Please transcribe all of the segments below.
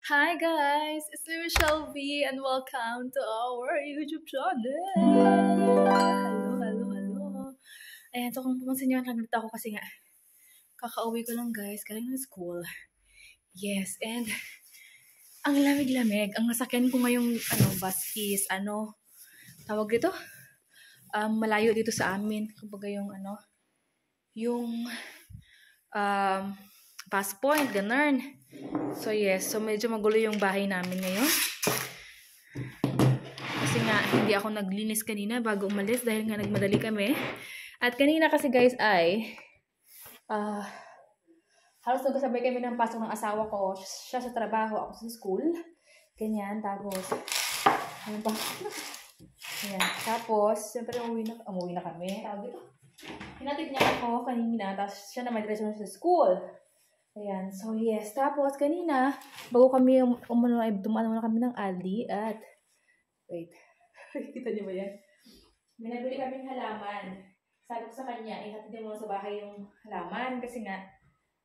Hi guys, it's me Michelle V and welcome to our YouTube channel. Hello. Ayan, so kung pumansin nyo, nagdito ako kasi nga, kakauwi ko lang guys, galing ng school. Yes, and ang lamig-lamig. Ang nasakyan ko ngayong, bus is, tawag dito? Malayo dito sa amin. Kumbaga yung pass point, ganun. So yes, so medyo magulo yung bahay namin ngayon. Kasi nga, hindi ako naglinis kanina bago umalis dahil nga nagmadali kami. At kanina kasi guys ay, halos nagkasabay kami ng pasok ng asawa ko. Siya sa trabaho, ako sa school. Ganyan, tapos, ano ba? Ayan, tapos, siyempre umuwi na kami. Tawag dito. Hinatid niya ako kanina, tapos siya naman diretso na sa school. Ayan, so yes. Tapos, kanina, bago kami dumaan muna kami ng Aldi at, wait, kita niyo ba yan? May nabili kaming halaman. Sabi ko sa kanya, ihatid niya muna sa bahay yung halaman kasi nga,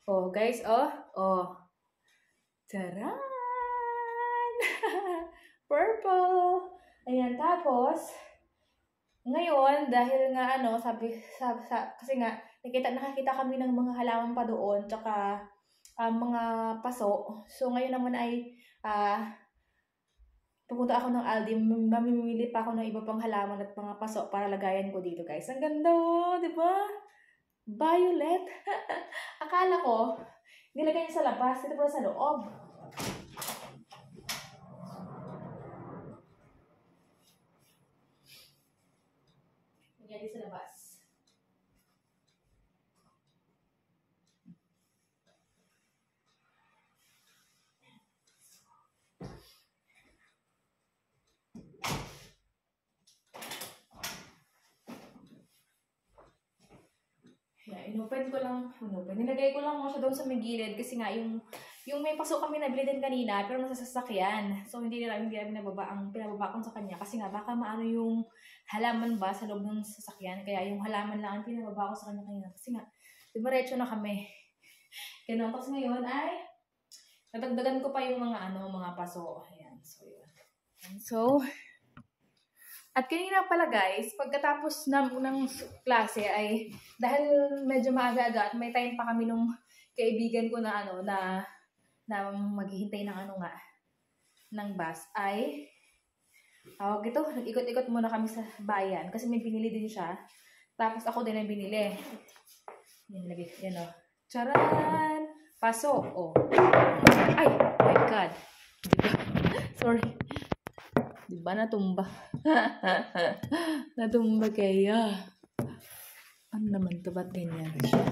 oh guys, taran! Purple! Ayan, tapos, ngayon, dahil nga kasi nga, nakakita kami ng mga halaman pa doon, tsaka mga paso. So, ngayon naman ay, pupunta ako ng Aldi, mamimili pa ako ng iba pang halaman at mga paso para lagayan ko dito, guys. Ang ganda, di ba? Violet. Akala ko, nilagay niya sa labas, ito pala sa loob. Nilagay sa labas. Nilagay ko lang mo siya doon sa may gilid kasi nga yung may pasok kami nabili din kanina pero nasa sasakyan. So hindi namin pinababa ko sa kanya kasi nga baka maano yung halaman ba sa loob ng sasakyan. Kaya yung halaman lang ang pinababa ko sa kanya kanina kasi nga diretso na kami. Ganun. Tapos ngayon ay nadagdagan ko pa yung mga paso. Ayan. So yun. So, at kanina pala guys, pagkatapos ng klase ay, dahil medyo maaga-aga at may time pa kami nung kaibigan ko na maghihintay ng bus, ay, nag-ikot-ikot muna kami sa bayan kasi may binili din siya. Tapos ako din ang binili. Yan o. Charan! Paso. Oh. Ay! Oh my God. Sorry. Diba natumba? Natumba kaya. Ano naman to? Ba't ganyan siya?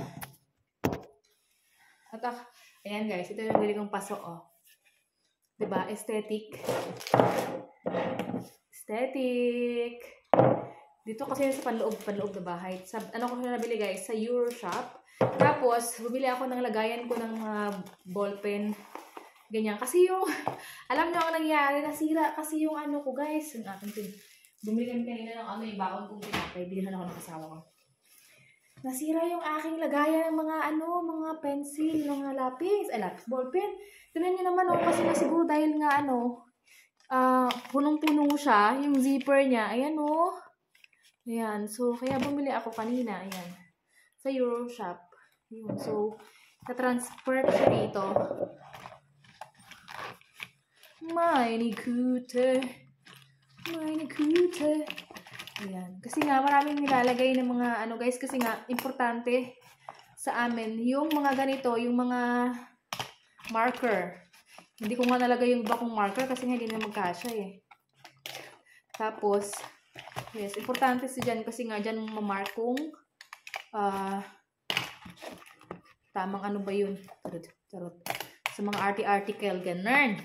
At ayan guys, ito yung nabili kong paso, oh. Diba? Aesthetic. Dito kasi sa panloob na bahay. Ano ko na nabili guys? Sa Euroshop. Tapos, bumili ako ng lagayan ko ng ballpen. Ganyan. Kasi alam nyo ang nangyari, nasira kasi yung ko guys. Yung akin bumili kami kanina ng yung baon kong pinapay. Bilihan ako ng asawa ko. Nasira yung aking lagayan ng mga pencil, mga lapis, ballpen. Tignan nyo naman kasi na siguro dahil nga punong-puno siya, yung zipper niya, ayan Ayan, so kaya bumili ako kanina, ayan. Sa Euroshop. Yun, so, na-transfer ko siya dito. Meine Güte. Ayan. Kasi nga, maraming nilalagay ng mga guys, kasi nga, importante sa amin, yung mga ganito, yung mga marker. Hindi ko nga nalagay yung iba kong marker kasi nga hindi na magkasya eh. Tapos, yes, importante si dyan kasi nga dyan mamark kung tamang ba yun. Charot. Sa mga article, ganun.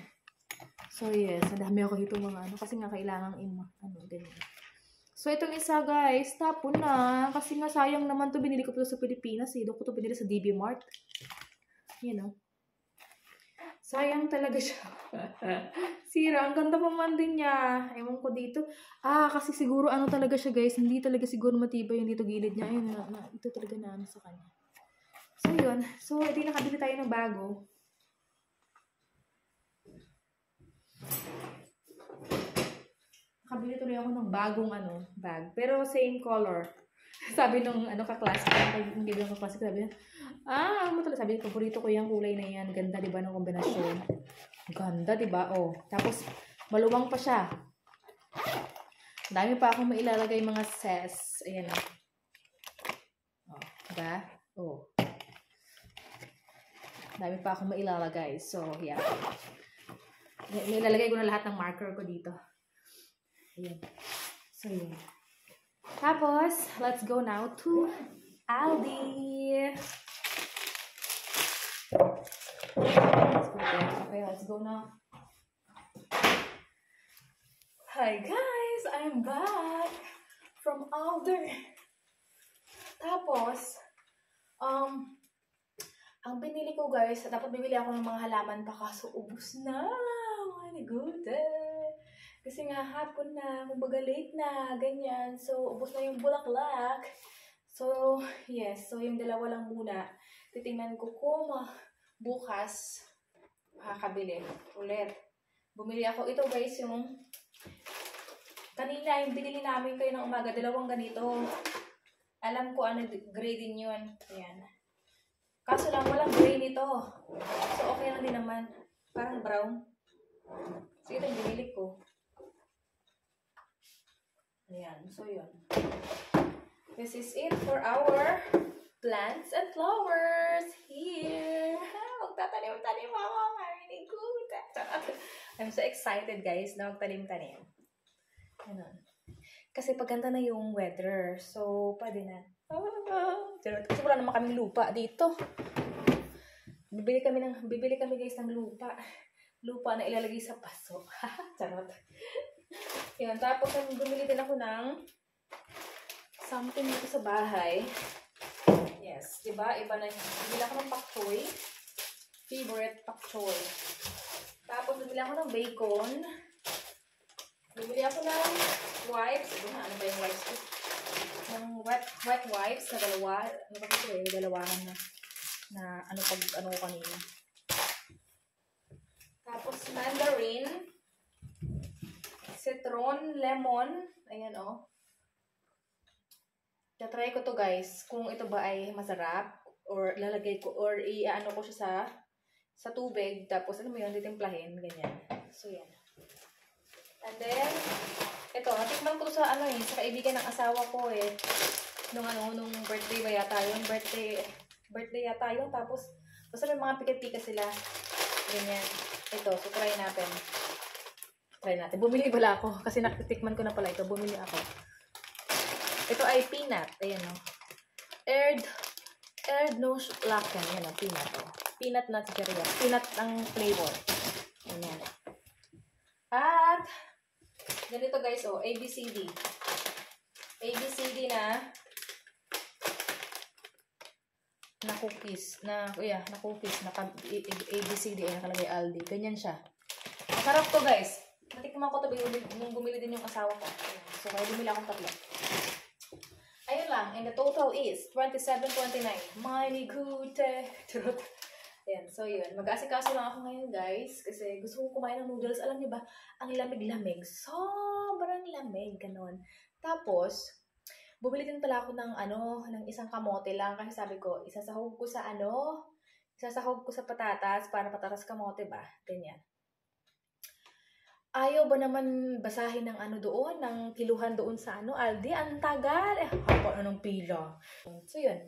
So, yes, nadami ako dito mga kasi nga kailangan ganyan. So, itong isa, guys, tapon na. Kasi nga, sayang naman to binili ko po sa Pilipinas, eh. Doon ko to binili sa DB Mart. Sayang talaga siya. Sira, ang ganda pa man din niya. Ewan ko dito. Kasi siguro, talaga siya, guys. Hindi talaga siguro matibay yung dito gilid niya. Ayun, ito talaga na sa kanya. So, yun. So, edi nakabili tayo ng bago. nakabili tuloy ako ng bagong bag. Pero same color. Sabi nung kaklase ko, yung kaibigan ko kaklase ko, sabi niya, sabi niya, paborito ko yung kulay na yan. Ganda, di ba, ng kombinasyon? Ganda, di ba? Oh. Tapos, maluwang pa siya. Dami pa akong mailalagay mga ses. Ayan o. Oh, diba? Oh. Dami pa akong mailalagay. So, yeah. Ilalagay ko na lahat ng marker ko dito. Ayan. So, yun. Tapos, let's go now to Aldi. Okay, let's go now. Hi guys! I'm back from Aldi. Tapos, ang binili ko guys, dapat bibili ako ng mga halaman pa kaso ubus na. Oh my God. Kasi nga hapon na, kumbaga late na, ganyan. So, ubos na yung bulaklak. So, yes. So, yung dalawa lang muna. Titingnan ko kung bukas makakabili ulit. Bumili ako. Ito guys, yung kanina, yung binili namin kayo ng umaga, dalawang ganito. Alam ko gray din yun. Ayan. Kaso lang, walang gray nito. So, okay lang din naman. Parang brown. So, ito yung binili ko. Ayan. So, yun. This is it for our plants and flowers here. Magtatanim-tanim ako. Very good. I'm so excited, guys, na magtanim-tanim. Ano? Kasi paganda na yung weather. So, pwede na. Kasi wala naman kaming lupa dito. Bibili kami guys ng lupa. Lupa na ilalagay sa paso. Charot. Yan. Tapos, bumili din ako ng something dito sa bahay. Yes. Diba? Iba na yun. Bumili ako ng pak choy. Favorite pak choy. Tapos, bumili ako ng bacon. Bumili ako ng wipes. Ano ba yung wipes ko? Ng wet wipes na dalawa. Ano ba ito eh? Dalawahan na ano ko kanina. Tapos mandarin, citron, lemon. Ayan o. Tatry ko to guys. Kung ito ba ay masarap. Or lalagay ko. Or i-ano ko siya sa tubig. Tapos ano mo yun? Titimplahin. Ganyan. So yan. And then, ito, natikman ko sa sa kaibigan ng asawa ko eh. Nung birthday ba yata yun? Birthday yata yun. Tapos, basta may mga pika-pika sila. Ganyan. Ito, so try natin. Bumili pala ako. Kasi nakitikman ko na pala ito. Bumili ako. Ito ay peanut. Ayan o. Aired nose laken. Ayan o, peanut o. Peanut nuts cherry. Peanut ang flavor. Ayan. At, ganito guys, ABCD. ABCD na cookies. Na ABCD. Ayan, nakalagay Aldi. Ganyan siya. Masarap to guys. Natikman ko to nung bumili din yung asawa ko. Ayan. So, kaya bumili akong tatlo. Ayun lang. And the total is 27.29. My good. Charot. Ayan, so yun. Mag-asikaso lang ako ngayon, guys. Kasi gusto ko kumain ng noodles. Alam niyo ba, ang lamig-lamig. Sobrang lamig. Ganon. Tapos, bumili din pala ako ng isang kamote lang. Kasi sabi ko, isasahog ko sa patatas para patatas kamote ba? Ganyan. Ayaw ba naman basahin ng doon, ng kiluhan doon sa Aldi? Ang tagal. Hapa na ng pila. So yun.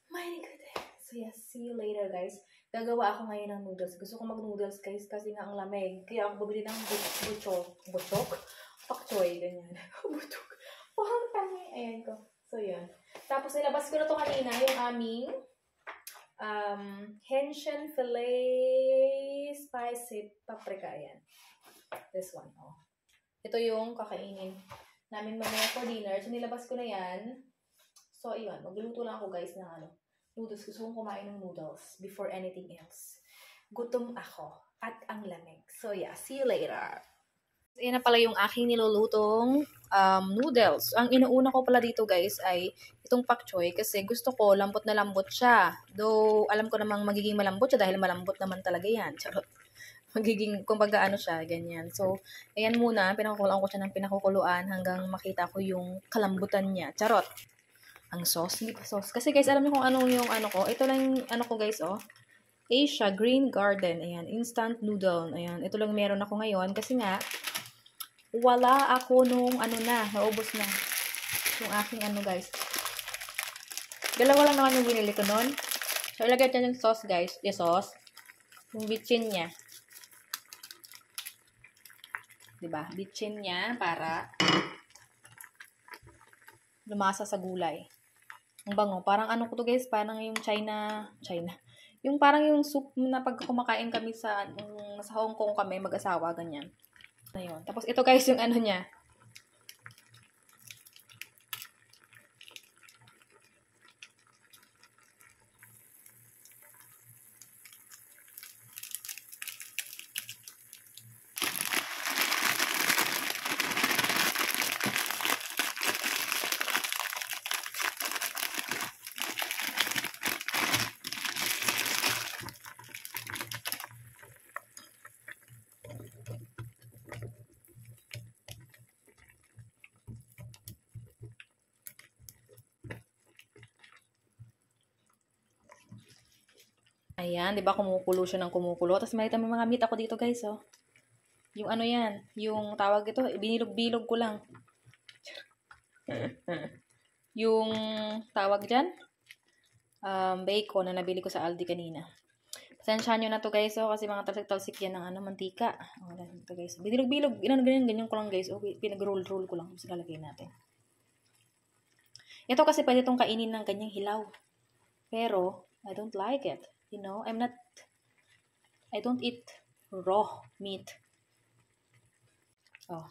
My goodness. So yes, see you later guys. Gagawa ako ngayon ng noodles. Gusto ko mag-noodles guys kasi nga ang lamig. Kaya ako bumili ng buchok? Pak choy, ganyan. Buchok. Pahang tangi. Ayan ko. So yun. Tapos nilabas ko na to kanina yung aming Henshin filet spicy paprika. Ayan. This one. Oh. Ito yung kakainin namin mamaya for dinner. So nilabas ko na yan. So ayun. Magluluto lang ako guys ng noodles. Gusto kong kumain ng noodles before anything else. Gutom ako. At ang lamig. So yeah, see you later. Yan na pala yung aking nilulutong noodles. Ang inuuna ko pala dito guys ay itong pak choy kasi gusto ko lambot na lambot siya. Though alam ko namang magiging malambot siya dahil malambot naman talaga yan. Charot. magiging, kumbaga ano siya, ganyan. So, ayan muna, pinakukuluan ko siya ng pinakukuluan hanggang makita ko yung kalambutan niya. Charot! Ang sauce, hindi pa sauce. Kasi guys, alam niyo kung ano yung ano ko? Ito lang yung ano ko guys, oh. Asia Green Garden. Ayan, instant noodle. Ayan, ito lang meron ako ngayon kasi nga, wala ako nung ano na, naubos na. Yung aking ano guys. Dalawa lang naman yung binili ko nun. So, ilagay dyan yung sauce guys. Yung sauce. Yung bitchin niya. Diba? Bitchin niya para lumasa sa gulay. Ang bango. Parang ano ko to guys, parang yung China. Yung parang yung soup na pag kumakain kami sa Hong Kong kami, mag-asawa, ganyan. Ayun. Tapos ito guys yung ano niya. Ayan, 'di ba kumukulo siya ng kumukulo. Tapos may mga meat ako dito, guys, oh. Yung ano 'yan, yung tawag ito, binilog-bilog ko lang. Yung tawag diyan, bacon na nabili ko sa Aldi kanina. Pasensyahan nyo na to guys, oh, kasi mga talsik-talsik yan ng ano, mantika. Oh, ito guys. Binilog-bilog, ganyan ko lang guys. Oh, pinag-roll-roll ko lang. Tapos lalagay natin. Ito kasi pwede itong kainin ng ganyang hilaw. Pero, I don't like it. You know, I don't eat raw meat. Oh.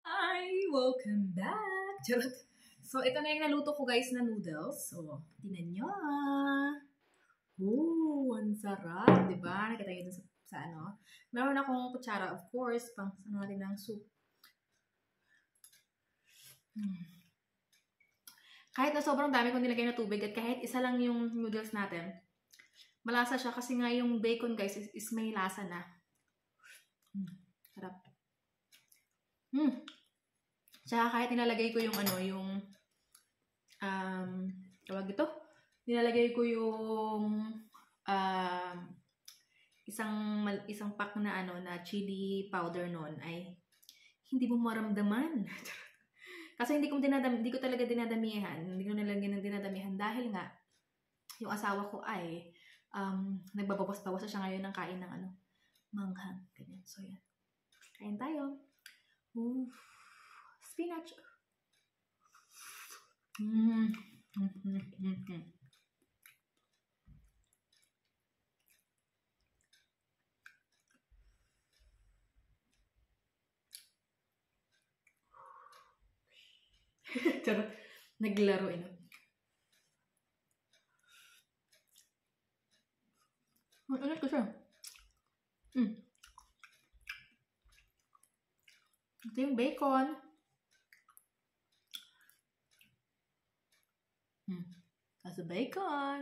Hi! Welcome back! Charot. So, ito na yung naluto ko guys na noodles. So, tinan nyo. Ang sarap. Diba? Nakita nyo dun sa ano. Meron akong kutsara, of course, pang ano natin ng soup. Kahit na sobrang dami kong nilagay na tubig at kahit isa lang yung noodles natin, malasa siya kasi nga yung bacon guys is may lasa na. Sarap. Tsaka kahit nilalagay ko yung ano, yung tawag ito? Nilalagay ko yung isang pack na ano na chili powder noon ay hindi mo maramdaman. Kasi hindi ko talaga dinadamihan. Hindi ko nilagyan ng dinadamihan dahil nga yung asawa ko ay nagbabawas-bawas na siya ngayon ng kain ng manghang. Ganyan. So, yan. Kain tayo. Ooh. Spinach. Charot. Naglaro Ulit ko siya. Ito yung bacon. That's the bacon.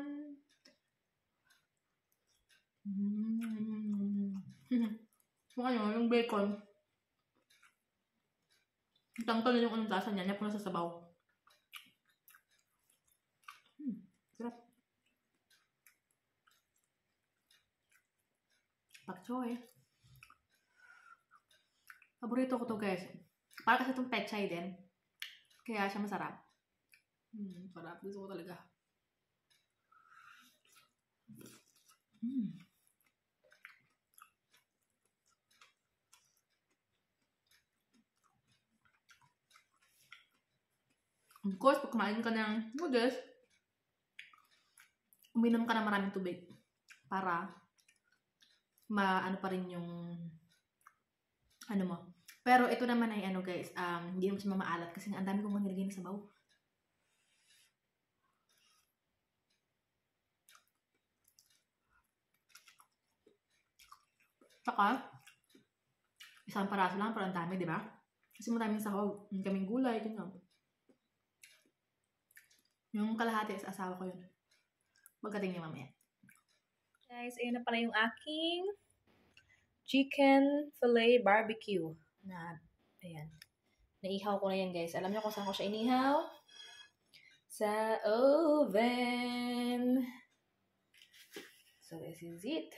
Mukha nyo, yung bacon. Tangkal na yung anong lasa niya. Niya po na sa sabaw. Sarap. Pak choy. Paborito ko to guys. Para kasi itong pechay din. Kaya siya masarap. Sarap. Gusto ko talaga. Of course, pag kumain ka ng noodles, uminom ka na maraming tubig para maano pa rin yung mo. Pero ito naman ay guys, hindi naman siya mamaalat kasi ang dami kong nilagay na sabaw. Saka, isang paraso lang, parang dami, di ba? Kasi maraming sahog, kaming gulay, ganyan. Yung kalahati sa asawa ko yun. Magdating niya mamaya. Guys, ayun na pala yung aking chicken fillet barbecue. Ayan. Naihaw ko na yan, guys. Alam niyo kung saan ko siya inihaw? Sa oven. So, this is it.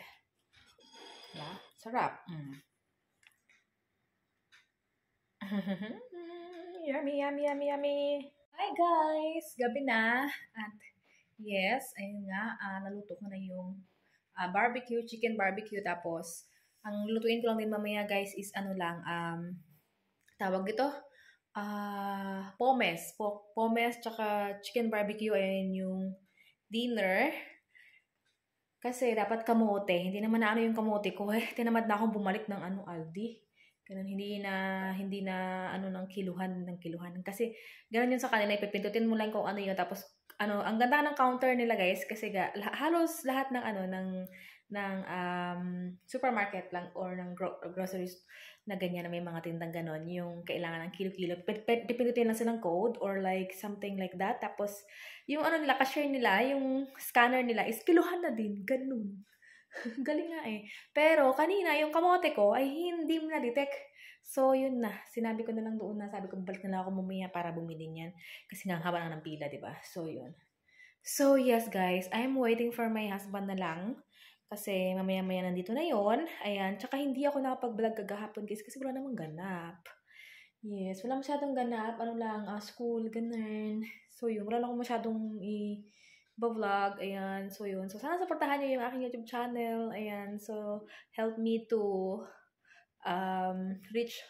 Yeah, sarap. Yummy, yummy, yummy, yummy. Hi guys! Gabi na. At yes, ayun nga, naluto ko na yung chicken barbecue. Tapos, ang lutuin ko lang din mamaya guys is tawag dito, pomes. Pomes tsaka chicken barbecue. Ayun yung dinner. Kasi dapat kamote. Hindi naman na yung kamote ko. Tinamad na akong bumalik ng Aldi. Ganun, hindi na ng kiluhan. Kasi ganun yun sa kanila, ipipindutin mo lang kung ano yun. Tapos, ang ganda ng counter nila guys. Kasi halos lahat ng supermarket lang or ng groceries na ganyan na may mga tindang ganon. Yung kailangan ng kilo-kilo. Pipindutin lang silang code or like something like that. Tapos, yung nila, cashier nila, yung scanner nila is kiluhan na din. Ganun. Galing nga Pero kanina, yung kamote ko ay hindi mo na-detect. So, yun na. Sinabi ko na lang doon na. Sabi ko, balik na lang ako mamaya para bumili niyan. Kasi nga, haba na ng pila, diba? So, yun. So, yes guys. I'm waiting for my husband na lang. Kasi mamaya-maya nandito na yon. Ayan. Tsaka hindi ako nakapag-vlog kagahapon guys. Kasi wala namang ganap. Yes. Wala masyadong ganap. School, ganun. So, yun. Wala lang ako masyadong vlog, ayan, so yun. So, sana supportahan niyo yung aking YouTube channel, ayan, so, help me to reach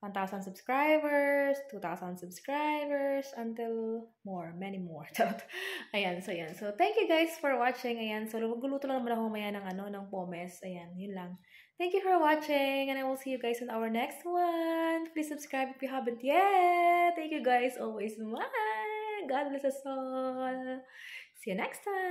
1,000 subscribers, 2,000 subscribers, until many more. Ayan, so yan. So, thank you guys for watching, ayan, so, magluluto lang naman ako maya ng pomes, ayan, yun lang. Thank you for watching, and I will see you guys in our next one. Please subscribe if you haven't yet. Thank you guys always. Bye! God bless us all. See you next time.